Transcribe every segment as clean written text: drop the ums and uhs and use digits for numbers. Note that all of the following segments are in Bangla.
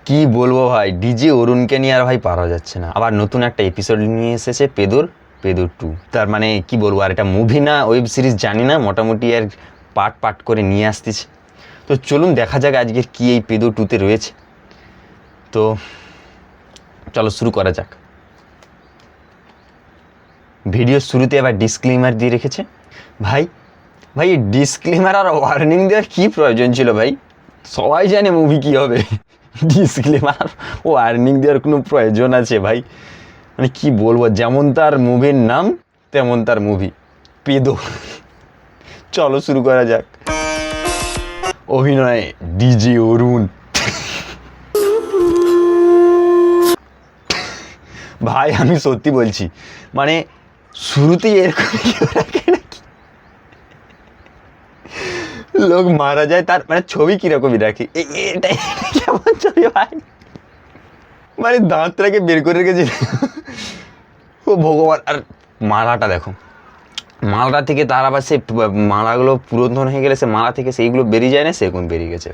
কি বলবো ভাই, ডিজে অরুণকে নিয়ে আর ভাই পারা যাচ্ছে না। আবার নতুন একটা এপিসোড নিয়ে এসেছে পেদুর 2। তার মানে কি বলবো, আর এটা মুভি না ওয়েব সিরিজ জানি না, মোটামুটি আর পার্ট করে নিয়ে আসতেছে। তো চলুন দেখা যাক আজকের কি এই পেদু 2তে রয়েছে। তো চলো শুরু করা যাক। ভিডিও শুরুতে আবার ডিসক্লেমার দিয়ে রেখেছে। ভাই ভাই এই ডিসক্লেমার আর ওয়ার্নিং দেওয়ার কী প্রয়োজন ছিল ভাই? সবাই জানে মুভি কী হবে, ডিসক্লেমার ওয়ার্নিং দেওয়ার কোনো প্রয়োজন আছে ভাই? মানে কি বলবো, যেমন তার মুভির নাম তেমন তার মুভি, পেদো। চলো শুরু করা যাক। অভিনয়ে ডিজে অরুণ। ভাই আমি সত্যি বলছি, মানে শুরুতেই এরকম নাকি লোক মারা যায়, তার মানে ছবি কিরকমই রাখি, এটাই কেমন ছবি ভাই? মানে দাঁতটাকে বের করে রেখেছে। ও ভগবান। আর মালাটা দেখো, মালাটা থেকে তার আবার সে মালাগুলো পুরাতন হয়ে গেলে সে মালা থেকে সেইগুলো বেরিয়ে যায় না, সেরকম বেরিয়ে গেছে।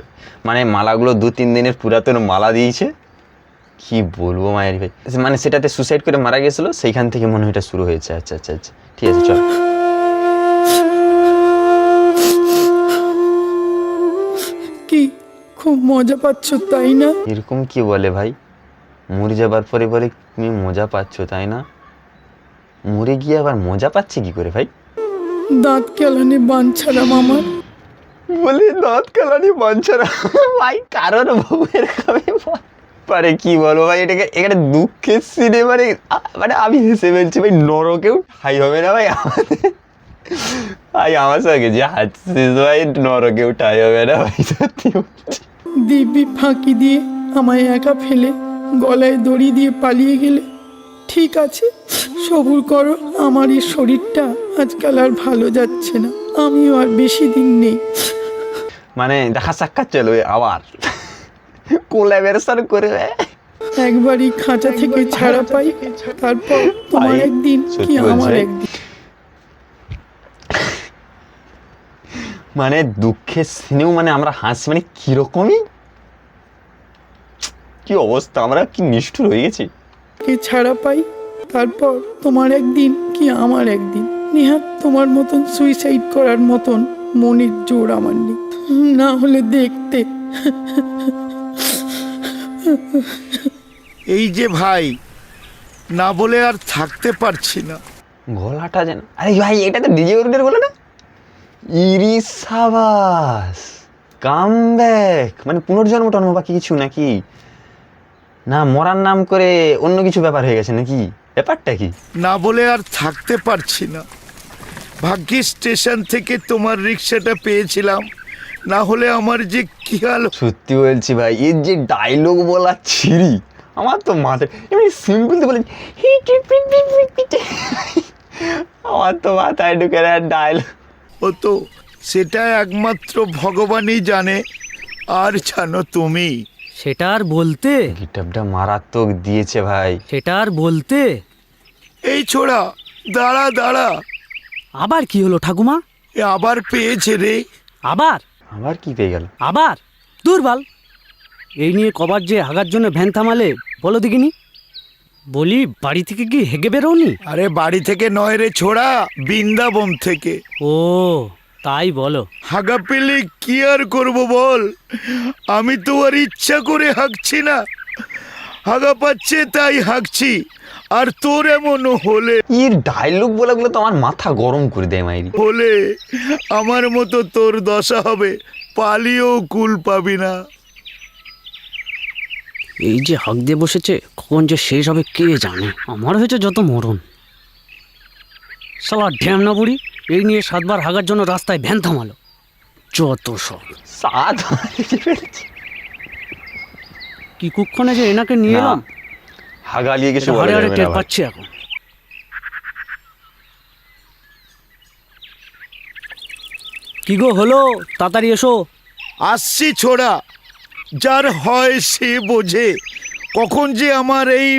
মানে মালাগুলো 2-3 দিনের পুরাতন মালা দিয়েছে। কি বলবো মায়ের ভাই, মানে সেটাতে সুসাইড করে মারা গেছিলো, সেইখান থেকে মনে হয় এটা শুরু হয়েছে। আচ্ছা আচ্ছা আচ্ছা, ঠিক আছে চল। কি খুব মজা পাচ্ছ তাই না? এরকম কি বলে ভাই? মরে যাবার পরে বলে তুমি মজা পাচ্ছ তাই না? মরে গিয়ে আবার মজা পাচ্ছে কি করে ভাই? দাঁত কেলানি বাঞ্ছারাম আমার। বলি দাঁত কালানি বাঞ্ছারা ভাই, কারণ বউয়ের খাবে পারে। কি বলবো ভাই, এটাকে এখানে দুঃখের সিনে, মানে মানে আমি হেসে বলছি ভাই, নরকেও ঠাই হবে না ভাই আমাদের। ভাই আমার সঙ্গে যে হাসছিস ভাই, নরকেও ঠাই হবে না ভাই, সত্যি বলছি। দিব্যি ফাঁকি দিয়ে আমায় একা ফেলে গলায় দড়ি দিয়ে পালিয়ে গেলে। ঠিক আছে, সবুর করো, আমার এই শরীরটা আজকাল আর ভালো যাচ্ছে না, আমিও আর বেশি দিন নেই। মানে দেখা সাক্ষাৎ চলবে আবার, কোলাবোরেশন করবে। একবারই খাঁচা থেকে ছাড়া পাই, তারপর তোমার ভাই, একদিন কি সত্যি আমার বলছি। একদিন। মানে দুঃখের সিনেও মানে আমরা হাসি, মানে কিরকমই কি অবস্থা, আমরা কি নিষ্ঠুর হয়ে গেছি। কে ছাড়া পাই, তারপর তোমার একদিন কি আমার একদিন। নেহাত তোমার মতন সুইসাইড করার মতন মনের জোর আমার নেই, না হলে দেখতে। এই যে ভাই, না বলে আর থাকতে পারছি না। গলাটা যেন, আরে ভাই এটা তো ডিজে অরুণের গলা না? ইরিস সাবাস, কাম ব্যাক, মানে পুনর্জন্ম টন্ম বা কিছু নাকি? না মরার নাম করে অন্য কিছু ব্যাপার হয়ে গেছে নাকি? ব্যাপারটা কি? না বলে আর থাকতে পারছি না। ভাগ্যিস স্টেশন থেকে তোমার রিক্সাটা পেয়েছিলাম, না হলে আমার যে কি হাল। সত্যি বলছি ভাই, এর যে ডায়লগ বলা ছিরি, আমার তো মাথায় এমনি সিম্পল তো বলে, আমার তো মাথায় ঢুকে না ডায়লগ। ও তো সেটা একমাত্র ভগবানই জানে, আর জানো তুমি। সেটা আর বলতে, গিটারটা মারাত্মক দিয়েছে ভাই। সেটা আর বলতে। এই ছোড়া, দাঁড়া দাঁড়া, আবার কি হলো ঠাকুমা? এ আবার পেয়েছে রে। আবার আবার কি পেয়ে গেল? আবার দুর্বল। এই নিয়ে কবার যে হাগার জন্য ভ্যান থামালে বলো দেখিনি। বলি বাড়ি থেকে কি হেগে বেরোনি? আরে বাড়ি থেকে নয় রে ছোড়া, বৃন্দাবন থেকে। ও তাই বলো। হাগা পেলে কি আর করব বল, আমি তো আর ইচ্ছা করে হাঁকছি না, হাগা পাচ্ছে তাই হাঁকছি। আর তোর এমন হলে এর ডায়লগ বলাগুলো তো আমার মাথা গরম করে দেয় মাইরি। হলে আমার মতো তোর দশা হবে, পালিয়েও কুল পাবি না। এই যে হাঁক দিয়ে বসেছে, কখন যে শেষ হবে কে জানে। আমার হয়েছে যত মরণ। শালা ঢ্যামনা বুড়ি এই নিয়ে 7 বার হাগার জন্য রাস্তায় ভ্যান থামালো। যত সব সাত কি কুক্ষণে যে এনাকে নিয়ে না, এলাম, হাগালিয়ে কিছু এটা বলা হারে হারে যাবে টের না ভাই। পাচ্ছি এখন। কি গো হলো, তাড়াতাড়ি এসো। আসছি ছোড়া, যার হয় সে বোঝে, কখন যে আমার এই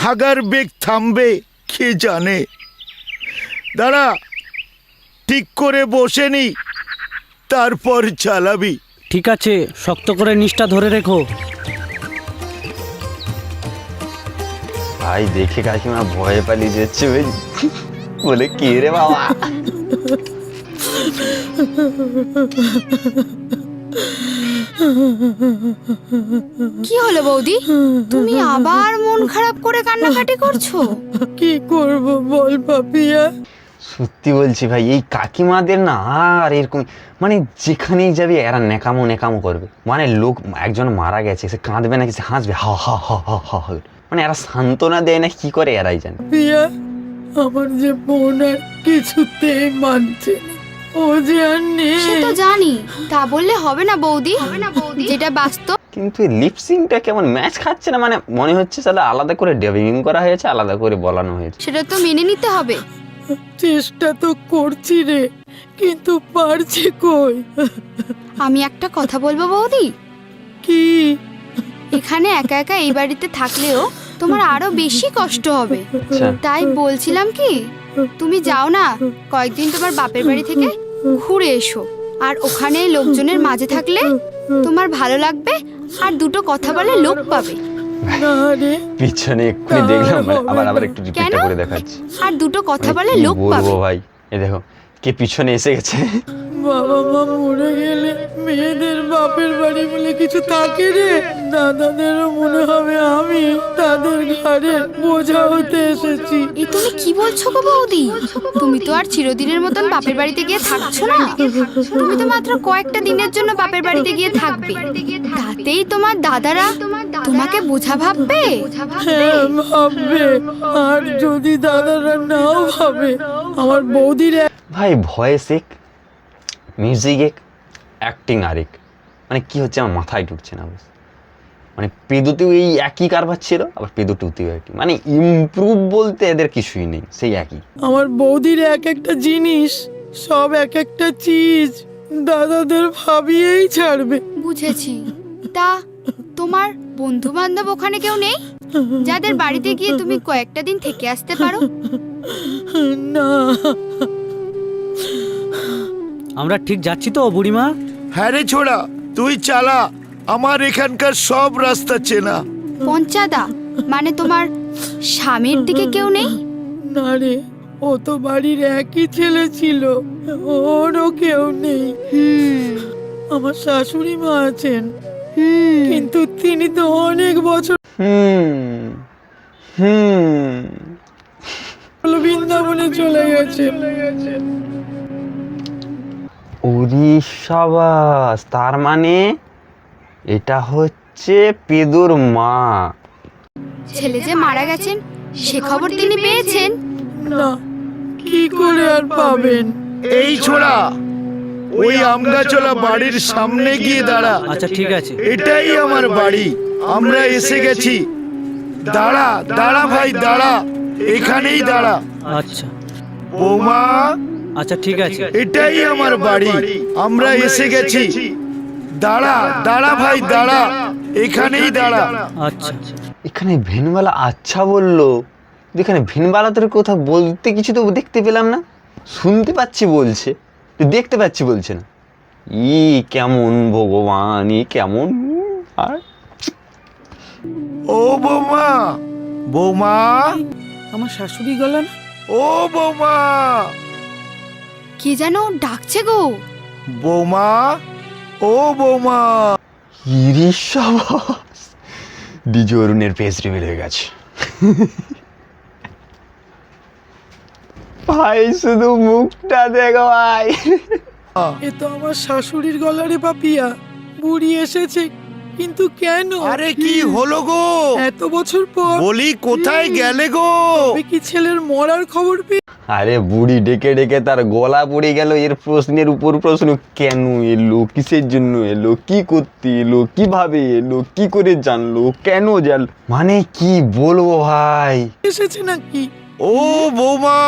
হাগার বেগ থামবে কে জানে। দাঁড়া, ঠিক করে বসে নি, তারপর চালাবি। ঠিক আছে, শক্ত করে নিচটা ধরে রেখো। ভাই দেখে কাকিমা ভয়ে পালিয়ে যাচ্ছে ভাই, বলে কি রে বাবা। কি হলো বৌদি, তুমি আবার মন খারাপ করে কান্নাকাটি করছো? কি করব বল পাপিয়া? সত্যি বলছি ভাই, এই কাকিমাদের না আর এরকম, মানে যেখানেই যাবে এরা নেকামো নেকামো করবে। মানে লোক একজন মারা গেছে, সে কাঁদবে নাকি সে হাসবে, হা হা হা হা হা হা। মানে এরা সান্ত্বনা দেয় না কি করে এরাই জানে। পিয়া, আমার যে বোন আর কিছুতেই মানছে না, ও যে আর সে নেই। তো জানি, তা বললে হবে না বৌদি, যেটা বাস্তব। কিন্তু লিপসিংটা কেমন ম্যাচ খাচ্ছে না, মানে মনে হচ্ছে তাহলে আলাদা করে ডাবিং করা হয়েছে, আলাদা করে বলানো হয়েছে। সেটা তো মেনে নিতে হবে। চেষ্টা তো করছি রে, কিন্তু পারছি কই। আমি একটা কথা বলবো বৌদি, কি? এখানে একা একা এই বাড়িতে থাকলেও তোমার আরো বেশি কষ্ট হবে। আচ্ছা, তাই বলছিলাম কি, তুমি যাও না, কয়েকদিন তোমার বাপের বাড়ি থেকে ঘুরে এসো। আর ওখানে লোকজনের মাঝে থাকলে তোমার ভালো লাগবে, আর দুটো কথা বলে লোক পাবে। না রে, পিছনে এক্ষুনি দেখলাম, মানে আবার আবার একটু রিপিটটা করে দেখাচ্ছি। আর দুটো কথা বলে মানে কি লোক পাবে। বলবো ভাই, এই দেখো কে পিছনে এসে গেছে। বাবা মা মরে গেলে মেয়েদের বাপের বাড়ি বলে কিছু থাকে রে? দাদাদেরও মনে হবে আমি তাদের ঘাড়ে বোঝা হতে এসেছি। এই তুমি কি বলছো গো বৌদি? তুমি তো আর চিরদিনের মতন বাপের বাড়িতে গিয়ে থাকছো না, তুমি তো মাত্র কয়েকটা দিনের জন্য বাপের বাড়িতে গিয়ে থাকবে। তাতেই তোমার দাদারা তোমাকে বোঝা ভাববে। হ্যাঁ ভাববে, আর যদি দাদারা নাও ভাবে, আমার বৌদির ভাই ভয়েস এক, মিউজিক এক, অ্যাক্টিং আরেক, মানে কি হচ্ছে আমার মাথায় ঢুকছে না বুঝ। মানে পেদুতেও এই একই কারবার ছিল, আবার পেদু টুতেও একই, মানে ইমপ্রুভ বলতে এদের কিছুই নেই, সেই একই। আমার বৌদির এক একটা জিনিস, সব এক একটা চিজ দাদাদের ভাবিয়েই ছাড়বে। বুঝেছি। তা তোমার বন্ধু বান্ধব ওখানে কেউ নেই, যাদের বাড়িতে গিয়ে তুমি কয়েকটা দিন থেকে আসতে পারো? না, আমরা ঠিক যাচ্ছি তো বুড়িমা? হ্যাঁ রে ছোড়া, তুই চালা, আমার এখানকার সব রাস্তা চেনা। পঞ্চাদা, মানে তোমার স্বামীর দিকে কেউ নেই? না রে, ও তো বাড়ির একই ছেলে ছিল, ওরও কেউ নেই। হুম আমার শাশুড়ি মা আছেন, হুম কিন্তু তিনি তো অনেক বছর হুম হুম হলো বৃন্দাবনে চলে গেছে। উড়িষ্যাবাস, তার মানে এটা হচ্ছে পেদুর মা। ছেলে যে মারা গেছেন সে খবর তিনি পেয়েছেন? না, কি করে আর পাবেন? এই ছোড়া, ওই আমগাছলা বাড়ির সামনে গিয়ে দাঁড়া। আচ্ছা ঠিক আছে। এটাই আমার বাড়ি, আমরা এসে গেছি। দাঁড়া দাঁড়া ভাই দাঁড়া, এখানেই দাঁড়া। আচ্ছা বৌমা, আচ্ছা ঠিক আছে। এটাই আমার বাড়ি, আমরা এসে গেছি। দাঁড়া দাঁড়া ভাই দাঁড়া, এখানেই দাঁড়া। আচ্ছা এখানে ভিনবালা আচ্ছা বললো, এখানে ভিনবালাদের কথা বলতে কিছু তো দেখতে পেলাম না। শুনতে পাচ্ছি বলছে, দেখতে পাচ্ছি বলছে না। ই কেমন ভগবান, ই কেমন। আর ও বৌমা, বৌমা, আমার শাশুড়ি গলা না? ও বৌমা, কে যেন ডাকছে গো। বৌমা, ও বৌমা। ইরিশাবাস, ডিজে অরুণের ফেস রিভিল হয়ে গেছে। ভাই শুধু মুখটা দেখো ভাই। এ তো আমার শাশুড়ির গলা রে পাপিয়া। বুড়ি এসেছে, কিন্তু কেন? আরে কি হলো গো? এত বছর পর বলি কোথায় গেলে গো? তবে কি ছেলের মরার খবর পেয়ে? আরে বুড়ি ডেকে ডেকে তার গলা পড়ে গেল। এর প্রশ্নের উপর প্রশ্ন, কেন এলো, কিসের জন্য এলো, কি করতে এলো, কিভাবে এলো, কি করে জানলো, কেন জানলো, মানে কি বলবো ভাই। এসেছে নাকি? ও বৌমা,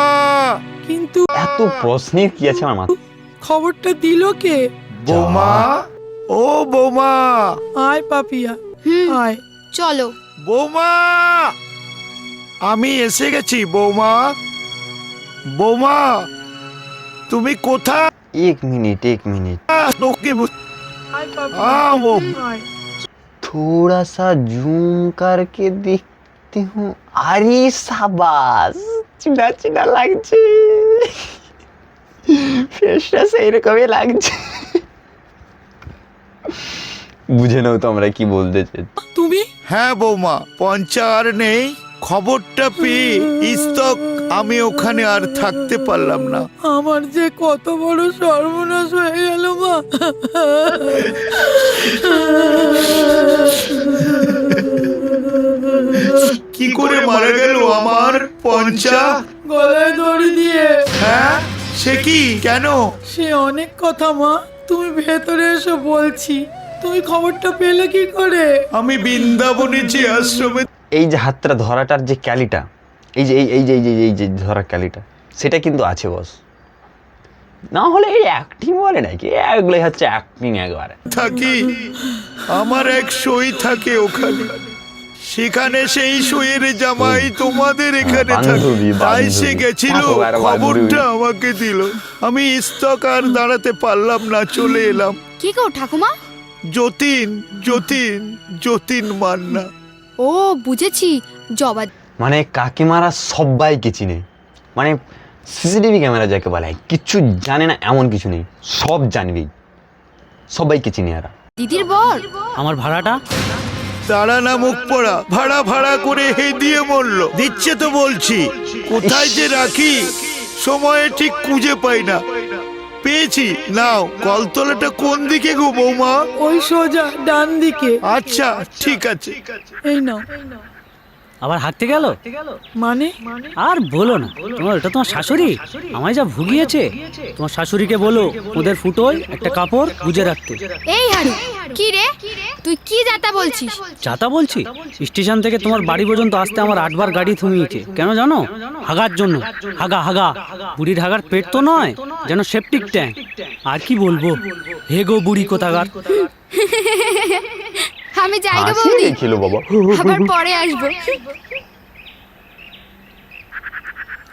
কিন্তু এত প্রশ্নের কি আছে আমার মাথায়। খবরটা দিল কে? বৌমা, ও বৌমা, আয় পাপিয়া, হুম আয়। চলো। বৌমা, আমি এসে গেছি বৌমা। বৌমা, তুমি কোথায়? এক মিনিট তোকে আয় हाँ, वो- पापिया, आय। थोड़ा सा जूम करके दिख जानती हूँ। अरे शाबाश, চিনা চিনা লাগছে, ফেসটা সেই রকমই লাগছে। বুঝে নাও তোমরা কি বলতে চাইছো। তুমি হ্যাঁ বৌমা, পঞ্চা আর নেই। খবরটা পেয়ে ইস্তক আমি ওখানে আর থাকতে পারলাম না। আমার যে কত বড় সর্বনাশ হয়ে গেল মা। কি করে মারা গেল আমার পঞ্চা? গলায় দড়ি দিয়ে। হ্যাঁ, সে কি, কেন? সে অনেক কথা মা, তুমি ভেতরে এসো বলছি। তুমি খবরটা পেলে কি করে? আমি বৃন্দাবনে যে আশ্রমে এই যে হাতটা ধরাটার যে ক্যালিটা, এই যে এই যে ধরার ক্যালিটা, সেটা কিন্তু আছে বস। না হলে এই অ্যাক্টিং বলে নাকি, এগুলোই হচ্ছে অ্যাক্টিং একবারে। থাকি, আমার এক সই থাকে ওখানে। সেখানে সেই সইয়ের জামাই তোমাদের এখানে থাকে। বান্ধবী, তাই বান্ধবী। সে গেছিল, একেবারে বান্ধবী। খবরটা আমাকে দিল। আমি ইস্তক আর দাঁড়াতে পারলাম না, চলে এলাম। কি গো ঠাকুমা? যতীন যতীন যতীন মান্না। ও বুঝেছি, জবা। মানে কাকিমারা সবাইকে চিনে, মানে সিসিটিভি ক্যামেরা যাকে বলে, কিচ্ছু জানে না এমন কিছু নেই, সব জানবেই, সবাইকে চিনে এরা। দিদির বর। আমার ভাড়াটা? তারা না মুখ পড়া, ভাড়া ভাড়া করে হে দিয়ে মরলো। দিচ্ছে তো বলছি, কোথায় যে রাখি সময়ে ঠিক খুঁজে পাই না। পেয়েছি, নাও। কলতলাটা কোন দিকে গো বৌমা? ওই সোজা ডান দিকে। আচ্ছা ঠিক আছে। এই নাও। আবার হাঁটতে গেল? মানে আর বলো না, ওটা তোমার শাশুড়ি আমায় যা ভুগিয়েছে। তোমার শাশুড়িকে বলো ওদের ফুটোয় একটা কাপড় গুজে রাখতে। এই হারু, কি রে তুই কি যাতা বলছিস? যাতা বলছি? স্টেশন থেকে তোমার বাড়ি পর্যন্ত আসতে আমার 8 বার গাড়ি থামিয়েছে। কেন জানো? হাগার জন্য। হাগা হাগা, বুড়ির হাগার পেট তো নয়, যেন সেপটিক ট্যাঙ্ক। আর কি বলবো, হেগো বুড়ি কোথাকার। আমি যাই গো হাসি বৌদি, খেলো বাবা। আবার পরে আসবো।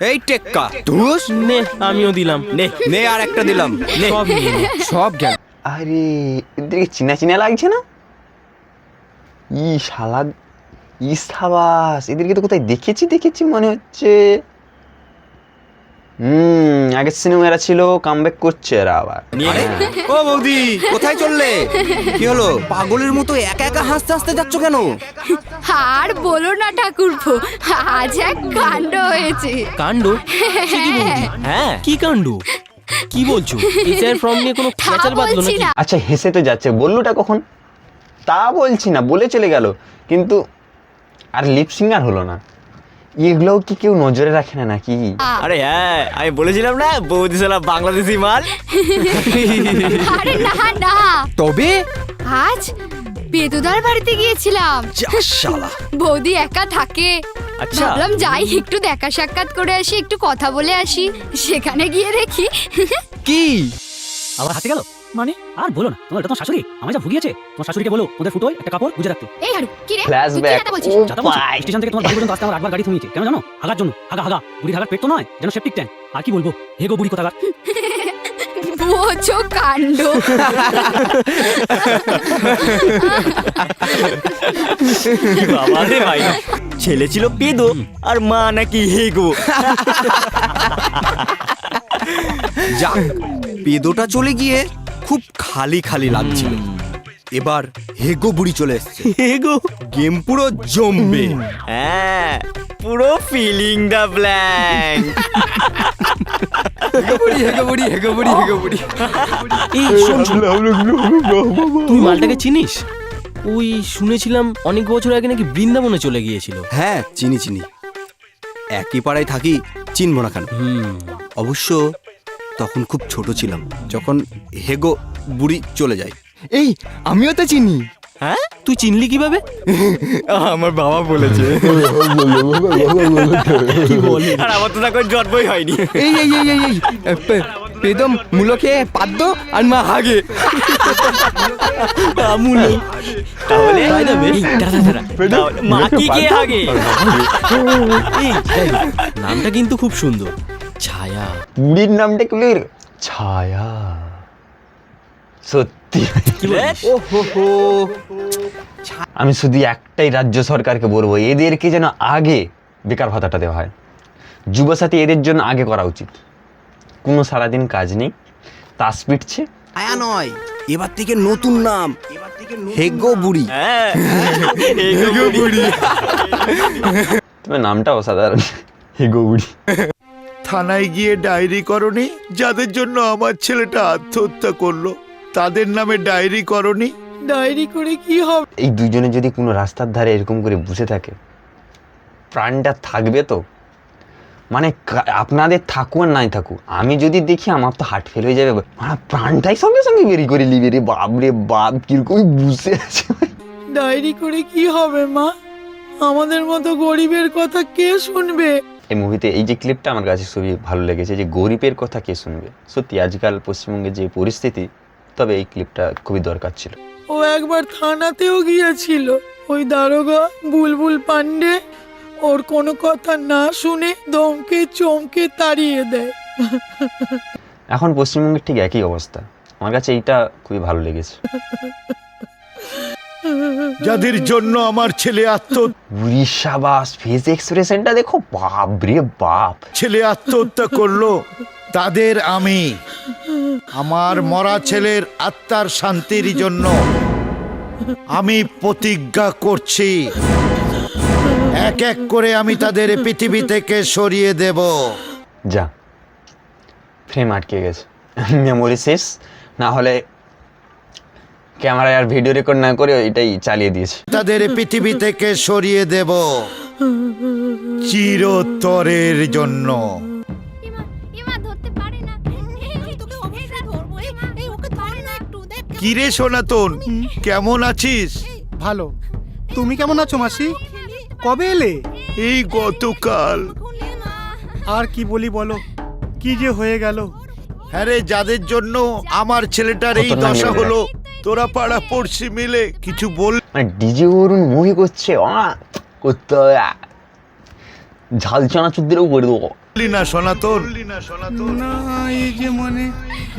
এই টেক্কা ধুস, নে আমিও দিলাম, নে নে আর একটা দিলাম, নে সব গেল। আরে এদেরকে চিনা চিনা লাগছে না? ই শালা, ই সাবাস, এদেরকে তো কোথায় দেখেছি মনে হচ্ছে। আগের সিনেমা এরা ছিল, কামব্যাক করছে এরা আবার। ও বৌদি, কোথায় চললে? কি হলো, পাগলের মতো একা একা হাসতে হাসতে যাচ্ছ কেন? আর বলো না ঠাকুরপো, আজ এক কাণ্ড হয়েছে। কাণ্ড? সে কি বৌদি? হ্যাঁ, কি কাণ্ড? কি বলছো? এসআর ফর্ম নিয়ে কোনো তা ক্যাচাল বাঁধলো বলছি নাকি? না। আচ্ছা হেসে তো যাচ্ছে, বললুটা কখন? তা বলছি না, বলে চলে গেল, কিন্তু আর লিপ সিঙ্গার হলো না। এগুলোও কি কেউ নজরে রাখে না নাকি? আরে হ্যাঁ, আমি বলেছিলাম না বৌদি সালা বাংলাদেশি মাল। আরে না না, তবে আজ বেদুদার বাড়িতে গিয়েছিলাম। যা শালা। বৌদি একা থাকে, আচ্ছা। ভাবলাম যাই একটু দেখা সাক্ষাৎ করে আসি, একটু কথা বলে আসি। সেখানে গিয়ে দেখি কি আবার হাঁটতে গেল? মানে আর বলো না, তোমার শাশুড়ি আমায় যা ভুগিয়েছে। তোমার শাশুড়িকে বলো ওদের ফুটোয় একটা কাপড় গুজে রাখতে। এই হারু, কি রে তুই কি ফ্ল্যাশব্যাক। যাতা বলছিস? যাতা বলছি, স্টেশন থেকে তোমার বাড়ি পর্যন্ত আসতে আমার 8 বার গাড়ি থামিয়েছে। কেন জানো? হাগার জন্য। হাগা হাগা, বুড়ির হাগার পেট তো নয়, যেন সেপটিক ট্যাঙ্ক। আর কি বলবো, হেগো বুড়ি কোথাকার। বোঝো কাণ্ড। বাবা রে ভাই, ছেলে ছিল পেদো আর মা নাকি হেগো। যাক, পেদোটা চলে গিয়ে খুব খালি খালি লাগছিল। এবার হেগো বুড়ি চলে এসছে, হেগো গেম পুরো জমবে। হ্যাঁ, পুরো ফিলিং দ্য ব্ল্যাঙ্ক। এই শোন শোন, তুই মালটাকে চিনিস? ওই শুনেছিলাম অনেক বছর আগে নাকি বৃন্দাবনে চলে গিয়েছিল। হ্যাঁ চিনি চিনি, একই পাড়ায় থাকি, চিনবো না কেন? অবশ্য তখন খুব ছোট ছিলাম যখন হেগো বুড়ি চলে যায়। এই আমিও তো চিনি। হ্যাঁ, তুই চিনলি কিভাবে? আমার বাবা বলেছে। কি বলে? আর আমার তো তখন জন্মই হয়নি। এই এই এই এই এই পেদম মুলোকে পাদ্য আর মা হাগে। মুলো তাহলে তাহলে মা কি কে আগে? এই নামটা কিন্তু খুব সুন্দর, ছায়া। বুড়ির নামটা কি ছায়া? সত্যি সত্যি ও হো হো। আমি শুধু একটাই রাজ্য সরকারকে বলবো, এদেরকে যেন আগে বেকার ভাতাটা দেওয়া হয়। যুবসাথী এদের জন্য আগে করা উচিত। কোনো সারাদিন কাজ নেই, তাস পিটছে। ছায়া নয়, এবার থেকে নতুন নাম, হেগো বুড়ি। হ্যাঁ হেগো বুড়ি। তবে নামটা অসাধারণ, হেগো বুড়ি। থানায় গিয়ে ডায়েরি করনি? যাদের জন্য আমার ছেলেটা আত্মহত্যা করলো তাদের নামে ডায়েরি করনি? ডায়েরি করে কি হবে? এই দুজনে যদি কোনো রাস্তার ধারে এরকম করে বসে থাকে, প্রাণটা থাকবে তো? মানে আপনাদের থাকুক আর নাই থাকুক, আমি যদি দেখি আমার তো হার্ট ফেল হয়ে যাবে। মানে প্রাণটাই সঙ্গে সঙ্গে বেরি করে নিবে রে বাপ রে বাপ, কিরকম বসে আছে। ডায়েরি করে কি হবে মা? আমাদের মতো গরিবের কথা কে শুনবে? এই মুভিতে এই যে ক্লিপটা আমার কাছে খুবই ভালো লেগেছে, যে গরিবের কথা কে শুনবে। সত্যি আজকাল পশ্চিমবঙ্গের যে পরিস্থিতি, তবে এই ক্লিপটা খুবই দরকার ছিল। ও একবার থানাতেও গিয়েছিল, ওই দারোগা বুলবুল পান্ডে ওর কোনো কথা না শুনে দমকে চমকে তাড়িয়ে দেয়। এখন পশ্চিমবঙ্গের ঠিক একই অবস্থা। আমার কাছে এইটা খুবই ভালো লেগেছে। যাদের জন্য আমার ছেলে উড়িষ্যা বাস ফেস এক্সপ্রেশনটা দেখো, বাপ রে বাপ। আত্মহত্যা করলো, তাদের আমি আমার মরা ছেলের আত্মার শান্তির জন্য আমি প্রতিজ্ঞা করছি, এক এক করে আমি তাদের পৃথিবী থেকে সরিয়ে দেব। যা, ফ্রেম আটকে গেছে, মেমোরি শেষ। না হলে ক্যামেরায় আর ভিডিও রেকর্ড না করে এটাই চালিয়ে দিয়েছে। তাদের পৃথিবী থেকে সরিয়ে দেব চিরতরের জন্য। কিরে সনাতন, কেমন আছিস? ভালো। তুমি কেমন আছো মাসি? কবে এলে? এই গতকাল। আর কি বলি বলো, কি যে হয়ে গেল। হ্যাঁ রে, যাদের জন্য আমার ছেলেটার এই খতরনাক দশা লেগে হলো, তোরা পাড়া পড়শি মিলে কিছু বল মানে ডিজে অরুণ মুভি করছে, করতে হবে ঝাল চানাচুরদেরও করে দেবো। না সনাতন। না এই যে মানে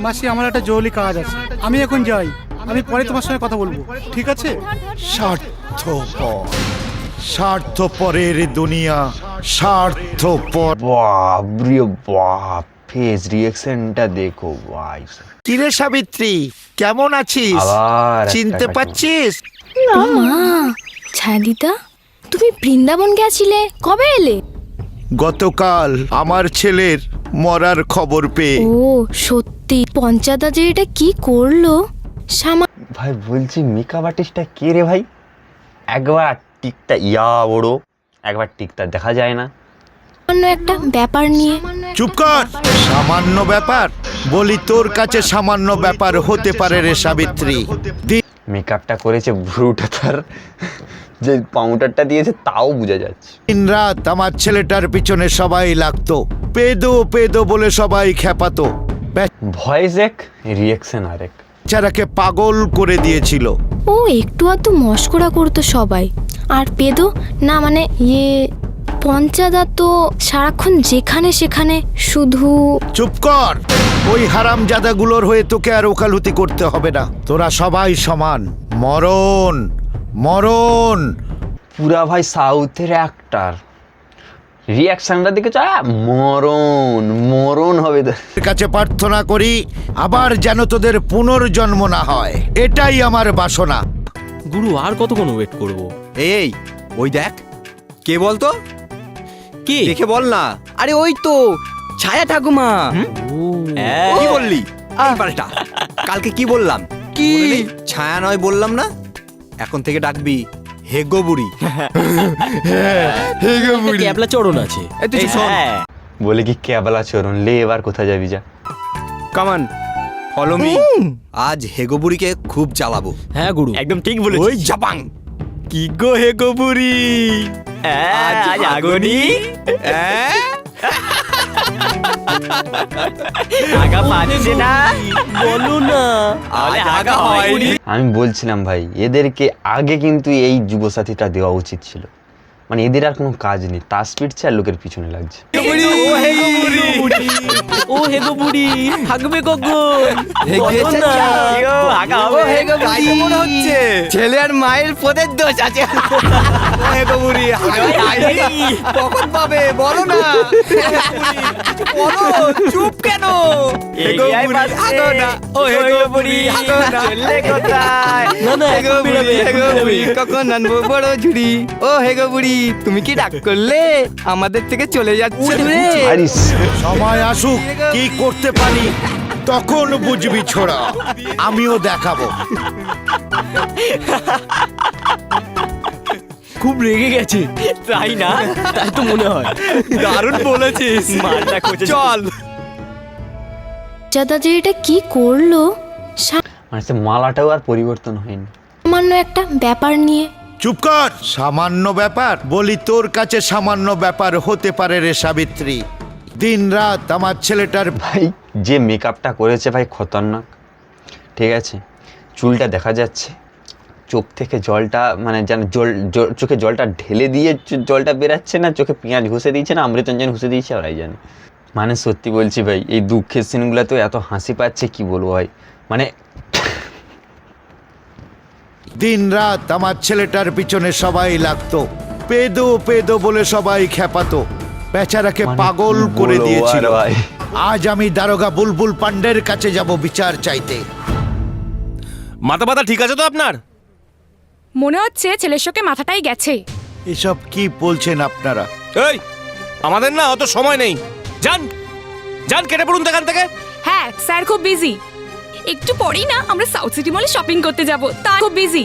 মাসি, আমার একটা জরুরি কাজ আছে, আমি এখন যাই। আমি পরে তোমার সঙ্গে কথা বলবো, ঠিক আছে? স্বার্থপরের দুনিয়া, স্বার্থপর। বাপ রে বাপ, ফেস রিঅ্যাকশনটা দেখো ভাই। কিরে সাবিত্রী, কেমন আছিস? আবার একটা চিনতে কাজ। পাচ্ছিস? মা, ছায়াদিতা, তুমি বৃন্দাবন গেছিলে, কবে এলে? গতকাল আমার ছেলের মরার খবর পেয়ে। ও সত্যি, পঞ্চাদা যে এটা কি করলো? ভাই বলছি, মেকআপ আর্টিস্টটা কে রে ভাই? একবার টিকটা ইয়া বড়, একবার টিকটা দেখা যায় না। সামান্য একটা ব্যাপার নিয়ে। চুপ কর। সামান্য ব্যাপার বলি, তোর কাছে সামান্য ব্যাপার হতে পারে রে সাবিত্রী। মেকআপটা করেছে, ভ্রুটা তার যে পাউডারটা দিয়েছে তাও বোঝা যাচ্ছে। দিন রাত আমার ছেলেটার পিছনে সবাই লাগতো, পেদো পেদো বলে সবাই খেপাতো। ভয়েস এক, রিঅ্যাকশন আরেক। বেচারাকে পাগল করে দিয়েছিল। ও একটু আধটু মস্করা করতো সবাই, আর পেদো না মানে পঞ্চাদা তো সারাক্ষণ যেখানে সেখানে শুধু। চুপ কর। ওই হারামজাদাগুলোর হয়ে তোকে আর ওকালতি করতে হবে না। তোরা সবাই সমান। মরণ মরণ। পুরা ভাই সাউথের অ্যাক্টার, রিঅ্যাকশনটা দেখেছ, মরণ মরণ হবে। তোর কাছে প্রার্থনা করি আবার যেন তোদের পুনর্জন্ম না হয়, এটাই আমার বাসনা। গুরু আর কতক্ষণ ওয়েট করব? এই ওই দেখ, কে বলতো? কে? দেখে বল না। আরে ওই তো ছায়া ঠাকুমা। কি বললি? পাল্টা কালকে কি বললাম? কি ছায়া নয় বললাম না? এখন থেকে ডাকবি হেগো বুড়ি। ক্যাবলা চড়ন আছে। তুই শোন, বলে কি ক্যাবলা চরণ, লে এবার কোথায় যাবি যা। কামান ফলো মি। আজ হেগো বুড়িকে খুব জ্বালাবো। হ্যাঁ গুরু, একদম ঠিক বলেছিস। ওই জাপাং। কি গো হেগো বুড়ি, আজ আগনি আগা পাচ্ছে না। বলো না। আজ আগা হয়নি। আমি বলছিলাম ভাই, এদেরকে আগে কিন্তু এই যুবসাথীটা দেওয়া উচিত ছিল। মানে এদের আর কোনো কাজ নেই, তাস পিটছে আর লোকের পিছনে লাগছে। ও হেগো বুড়ি থাকবে কখন? মনে হচ্ছে ছেলে আর মায়ের পদের দোষ আছে। কখন পাবে বলো না, বলো, চুপ কেন? কখন আনবো বড় ঝুড়ি? ও হেগো বুড়ি, তুমি কি ডাক করলে? আমাদের থেকে চলে যাচ্ছে রে। আরিস সময় আসুক, কি করতে পারি তখন বুঝবি ছোড়া, আমিও দেখাবো। খুব রেগে গেছে, তাই না? তাই তো মনে হয়। দারুণ বলেছিস, মালটা খোঁজে চল। দাদাজি এটা কি করলো? মানে সে মালাটাও আর পরিবর্তন হয়নি। সামান্য একটা ব্যাপার নিয়ে চুপ কর। সামান্য ব্যাপার বলি, তোর কাছে সামান্য ব্যাপার হতে পারে রে সাবিত্রী। দিন রাত আমার ছেলেটার ভাই যে মেকআপটা করেছে ভাই খতরনাক, ঠিক আছে? চুলটা দেখা যাচ্ছে, চোখ থেকে জলটা মানে যেন চোখে জলটা ঢেলে দিয়ে জলটা বেরাচ্ছে, না চোখে পেঁয়াজ ঘষে দিয়েছে, না অমৃতঞ্জন ঘষে দিয়েছে, ওরাই জানে। মানে সত্যি বলছি ভাই, এই দুঃখের সিনগুলো তো এত হাসি পাচ্ছে কি বলবো ভাই। মানে দিন রাত আমার ছেলেটার পিছনে সবাই লাগতো, পেদো পেদো বলে সবাই খেপাতো, বেচারাকে মানে পাগল কি করে বলবো দিয়েছিল। আর ভাই। আজ আমি দারোগা বুলবুল পান্ডের কাছে যাব বিচার চাইতে। মাথা ব্যথা ঠিক আছে তো আপনার? মনে হচ্ছে ছেলের শোকে মাথাটাই গেছে। এসব কি বলছেন আপনারা? এই আমাদের না অত সময় নেই, যান যান কেটে পড়ুন এখান থেকে। হ্যাঁ স্যার খুব বিজি। একটু পরেই না আমরা সাউথ সিটি মলে শপিং করতে যাব, তাই খুব বিজি।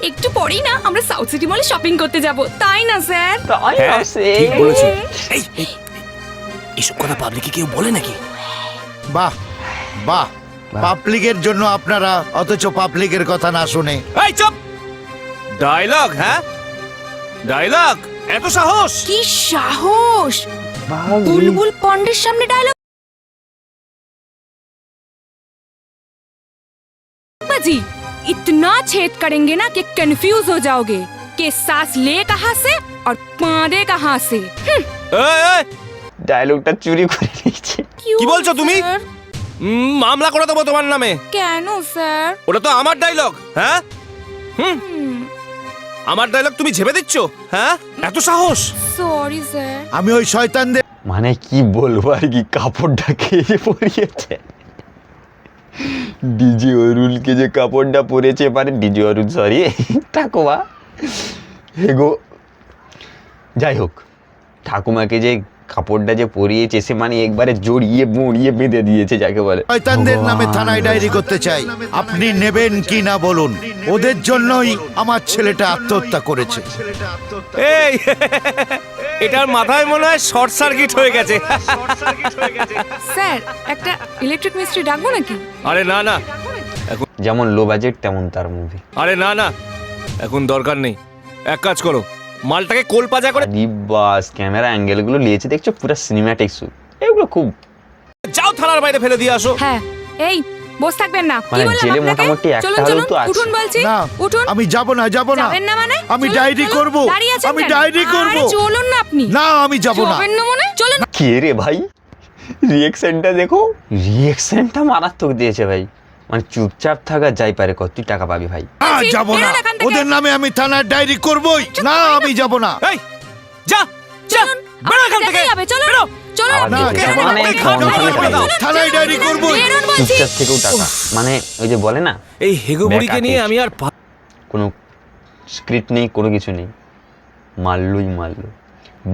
একটু পরেই না আমরা সাউথ সিটি মলে শপিং করতে যাব, তাই না স্যার? ঠিক বলেছো। এসব কথা পাবলিকে কেউ বলে নাকি? বাহ বাহ, পাবলিকের জন্য আপনারা, অথচ পাবলিকের কথা না শুনে। এই চুপ! ডায়লগ, হ্যাঁ ডায়লগ, এত সাহস! কি সাহস! বুলবুল পন্ডের সামনে ডায়লগ बाजी, इतना छेद करेंगे ना कि कंफ्यूज हो जाओगे कि सांस ले कहाँ से और पादे कहाँ से। এই, এই, ডায়লগটা চুরি করে নিয়েছে। কি বলছো তুমি? স্যার? মামলা করে দেবো তোমার নামে। কেন স্যার? ওটা তো আমার ডায়লগ, হ্যাঁ? আমার ডায়লগ তুমি ঝেপে দিচ্ছ, হ্যাঁ? এত সাহস! Sorry sir. আমি ওই শয়তানদের মানে কি বলবো আর কি, কাপড়টা খেয়ে পরিয়েছে। ডিজি অরুলকে যে কাপড়টা পরেছে, মানে ডিজি অরুল সরি ঠাকুমা হেগো, যাই হোক ঠাকুমাকে যে কাপড়টা যে পরিয়েছে সে মানে একবারে জড়িয়ে মুড়িয়ে বেঁধে দিয়েছে যাকে বলে। শয়তানদের নামে থানায় ডায়েরি করতে চাই, আপনি নেবেন কি না বলুন। ওদের জন্যই আমার ছেলেটা আত্মহত্যা করেছে। এই এটার মাথায় মনে হয় শর্ট সার্কিট হয়ে গেছে। স্যার একটা ইলেকট্রিক মিস্ত্রি ডাকবো নাকি? আরে না না, যেমন লো বাজেট তেমন তার মুভি। আরে না না, এখন দরকার নেই। এক কাজ করো, মালটাকে কোলপাজা করে বাস ক্যামেরা অ্যাঙ্গেলগুলো নিয়েছে দেখছো, পুরো সিনেম্যাটিক শুট, এগুলো খুব যাও থানার বাইরে ফেলে দিয়ে আসো। হ্যাঁ এই বস থাকবেন না, কি মানে বললাম জেলে আপনাকে? মোটামুটি একটা চলুন হলেও চলুন তো আছে। উঠুন বলছি, না উঠুন। আমি যাব না, যাব না, যাবেন না মানে? আমি চলুন, ডায়েরি চলুন। করব, দাঁড়িয়ে আছেন আমি কেন? ডায়েরি করব। আরে চলুন না আপনি। না আমি যাব না। যাবেন না মানে? চলুন। কে রে ভাই, রিয়েকশনটা দেখো, রিয়েকশনটা মারাত্মক দিয়েছে ভাই। মানে চুপচাপ থাকা যাই পারে, কত তুই টাকা পাবি ভাই। না যাব না, বেরোন এখান থেকে। ওদের নামে আমি থানায় ডায়েরি করবই না, আমি যাব না। এই যা যা, চলুন, বেরো এখান আমাকে থেকে, দেখাই যাবে, চলুন। বেরো। চলুন আবার আপনি। দেখো, বেরোন, মানে আপনি খাওয়ানো থানায় খাওয়ানো ডায়েরি খাওয়ানো। থানায় ডায়েরি করবই। বেরোন বলছি। চুপচাপ থেকেও টাকা, মানে ওই যে বলে না এই হেগো বুড়িকে নিয়ে আমি আর কোনো স্ক্রিপ্ট নেই, কোনো কিছু নেই, মারলই মারলো।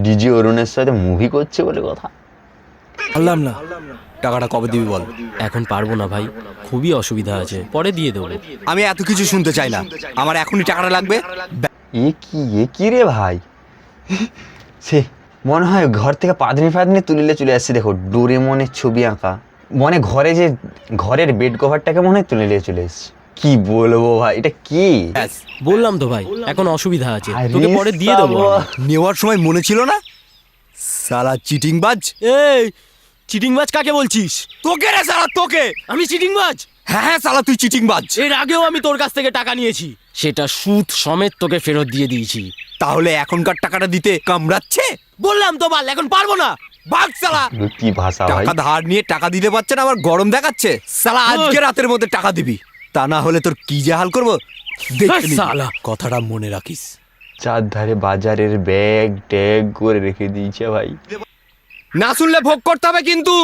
ডিজি অরুণের সাথে মুভি করছে বলে কথা। পারলাম না। টাকাটা কবে দিবি বল? এখন পারবো না ভাই, খুবই অসুবিধা আছে, পরে দিয়ে দেবো। আমি এত কিছু শুনতে চাই না, আমার এখনই টাকাটা লাগবে। এ কি রে ভাই, সে মনে হয় ঘর থেকে পাদনি তুলিলে চলে আসছে। দেখো ডোরেমনের ছবি আঁকা, মনে ঘরে যে ঘরের বেড কভারটাকে মনে হয় তুলে নিয়ে চলে এসছে। কি বলবো ভাই, এটা কি? বললাম তো ভাই, এখন অসুবিধা আছে, আরে তোকে পরে দিয়ে দেবো। সাবা। নেওয়ার সময় মনে ছিল না? সালা চিটিংবাজ। এই চিটিংবাজ কাকে বলছিস? তোকে রে সালা, তোকে। আমি চিটিংবাজ? হ্যাঁ হ্যাঁ সালা, তুই চিটিংবাজ। এর আগেও আমি তোর কাছ থেকে টাকা নিয়েছি, সেটা সুদ সমেত তোকে ফেরত দিয়ে দিয়েছি। তাহলে এখনকার টাকাটা দিতে কামড়াচ্ছে? বললাম তো বাল, এখন পারবো না। ভাগ সালা। এগুলো কি ভাষা ভাই? টাকা ধার নিয়ে টাকা দিতে পারছে না, আবার গরম দেখাচ্ছে। সালা আজকে রাতের মধ্যে টাকা দিবি, তা না হলে তোর কি যে হাল করবো দেখে নিবি। সালা। কথাটা মনে রাখিস। চারধারে বাজারের ব্যাগ ট্যাগ করে রেখে দিয়েছে ভাই। না শুনলে ভোগ করতে হবে কিন্তু।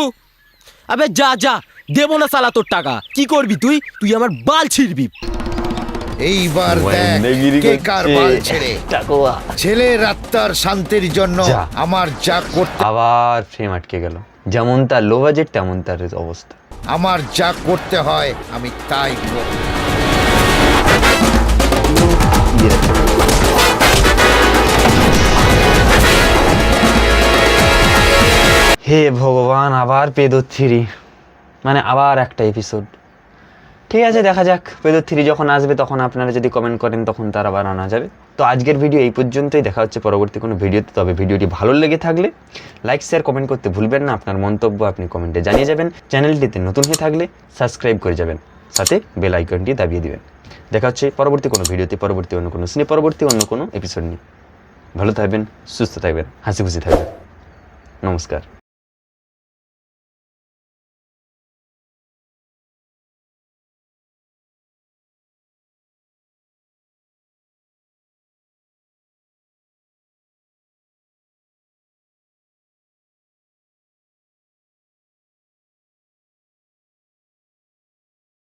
আবে যা যা, দেবো না সালা তোর টাকা। কি করবি তুই? তুই আমার বাল ছিড়বি। এইবার দেখ ওয়ান্দাগিরি কে করছে। কার বাল ছেড়ে। টাকোয়া। ছেলের আত্মার শান্তির জন্য যা। আমার যা করতে আবার ফ্রেম আটকে গেল। যেমন তার লো বাজেট তেমন তার অবস্থা। আমার যা করতে হয় আমি তাই করব। হে ভগবান, আবার পেদর থ্রি, মানে আবার একটা এপিসোড। ঠিক আছে, দেখা যাক পেদর থ্রি যখন আসবে তখন আপনারা যদি কমেন্ট করেন তখন তার আবার আনা যাবে। তো আজকের ভিডিও এই পর্যন্তই, দেখা হচ্ছে পরবর্তী কোনো ভিডিওতে। তবে ভিডিওটি ভালো লেগে থাকলে লাইক শেয়ার কমেন্ট করতে ভুলবেন না। আপনার মন্তব্য আপনি কমেন্টে জানিয়ে যাবেন। চ্যানেলটিতে নতুন হয়ে থাকলে সাবস্ক্রাইব করে যাবেন, সাথে বেল আইকনটি দাবিয়ে দিবেন। দেখা হচ্ছে পরবর্তী কোনো ভিডিওতে, পরবর্তী অন্য কোনো সিনে, পরবর্তী অন্য কোনো এপিসোড নিয়ে। ভালো থাকবেন, সুস্থ থাকবেন, হাসি খুশি থাকবেন। নমস্কার।